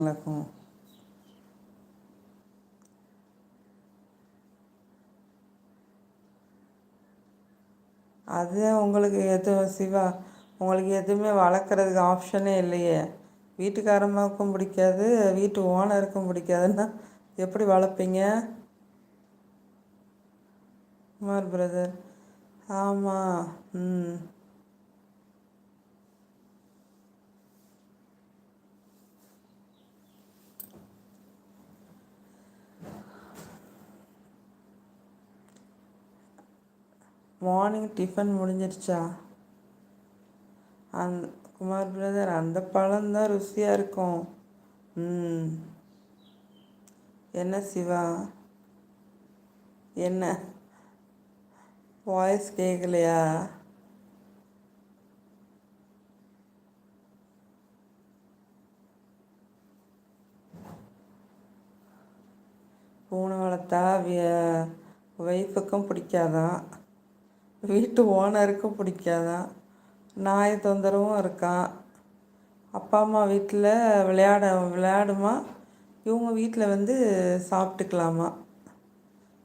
நடக்கும். அது உங்களுக்கு எதுவும் சிவா, உங்களுக்கு எதுவுமே வளர்க்குறதுக்கு ஆப்ஷனே இல்லையே. வீட்டுக்காரம்மாவுக்கும் பிடிக்காது, வீட்டு ஓனருக்கும் பிடிக்காதுன்னா எப்படி வளர்ப்பீங்க? குமார் பிரதர். ஆமாம். ம். மார்னிங் டிஃபன் முடிஞ்சிருச்சா? குமார் பிரதர், அந்த பழம்தான் ருசியாக இருக்கும். ம். என்ன சிவா? என்ன வாய்ஸ் கேட்கலையா? பூனை வளர்த்தா ஒய்ஃபுக்கும் பிடிக்காதான், வீட்டு ஓனருக்கும் பிடிக்காதான், நாய் தொந்தரவும் இருக்கான். அப்பா அம்மா வீட்டில் விளையாடுமா, இவங்க வீட்டில் வந்து சாப்பிட்டுக்கலாமா?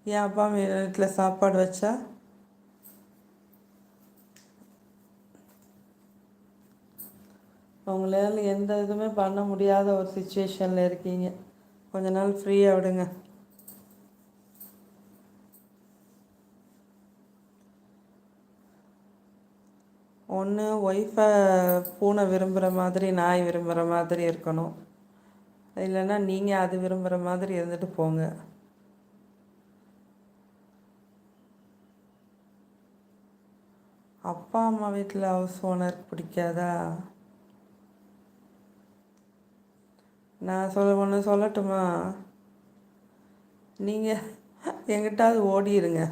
என் அப்பா அம்மா வீட்டில் சாப்பாடு வச்சா அவங்களால எந்த இதுவுமே பண்ண முடியாத ஒரு சுச்சுவேஷனில் இருக்கீங்க. கொஞ்ச நாள் ஃப்ரீயாக விடுங்க. ஒன்று ஒய்ஃபை பூனை விரும்புகிற மாதிரி நாய் விரும்புகிற மாதிரி இருக்கணும், இல்லைன்னா நீங்கள் அது விரும்புகிற மாதிரி இருந்துட்டு போங்க. அப்பா அம்மா வீட்டில் ஹவுஸ் ஓனருக்கு பிடிக்காதா? நான் ஒன்று சொல்லட்டுமா? நீங்கள் எங்கிட்டாவது ஓடிடுங்க.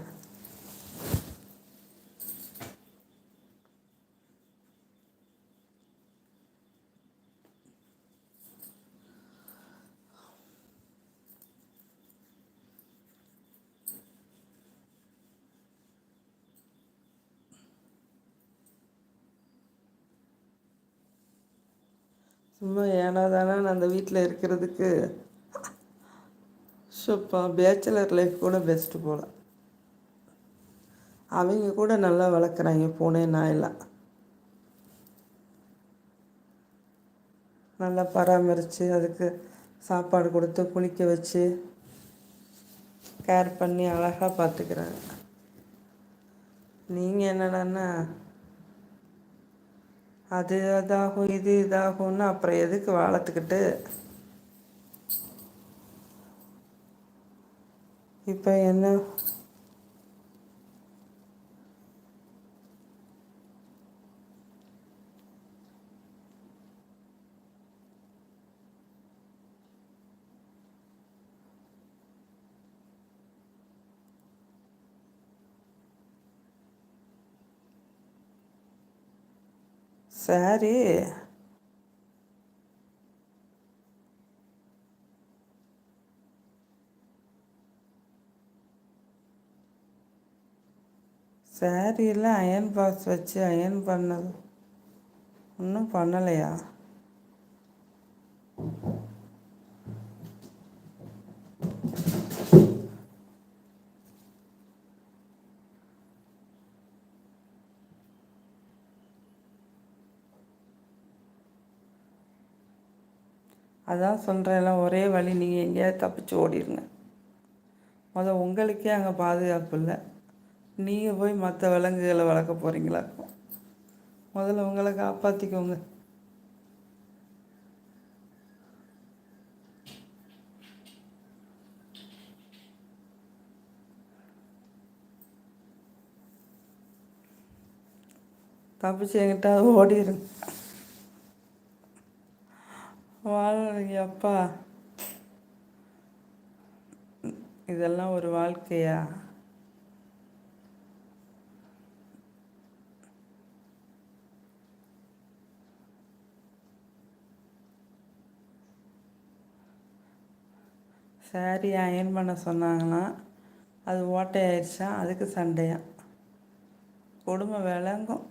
சும்மா ஏனா தானே அந்த வீட்டில் இருக்கிறதுக்கு. ஸோப்பா பேச்சுலர் லைஃப் கூட பெஸ்ட்டு போல். அவங்க கூட நல்லா வளர்க்குறாங்க பூனை நாயெல்லாம். நல்லா பராமரித்து அதுக்கு சாப்பாடு கொடுத்து குளிக்க வச்சு கேர் பண்ணி அழகாக பார்த்துக்கிறாங்க. நீங்கள் என்னடான்னா அது இதாகும் இது இதாகும்னா அப்புறம் எதுக்கு வளர்த்துக்கிட்டு? இப்போ என்ன? சரி, சாரியில் அயன் பாக்ஸ் வச்சு அயன் பண்ணது இன்னும் பண்ணலையா? அதான் சொல்கிறேன்ல, ஒரே வழி, நீங்கள் எங்கேயாவது தப்பிச்சு ஓடிடுங்க. உங்களுக்கே அங்கே பாதுகாப்பு இல்லை, நீங்கள் போய் மற்ற விலங்குகளை வளர்க்க போகிறீங்களா? முதல்ல உங்களை காப்பாற்றிக்கோங்க. தப்பிச்சு எங்கிட்டாவது ஓடிடுங்க. வாழ்றீங்க அப்பா, இதெல்லாம் ஒரு வாழ்க்கையா? சாரி அயன் பண்ண சொன்னாங்களாம், அது ஓட்டையாயிடுச்சா, அதுக்கு சண்டையா? கொடுமை விளங்கும்.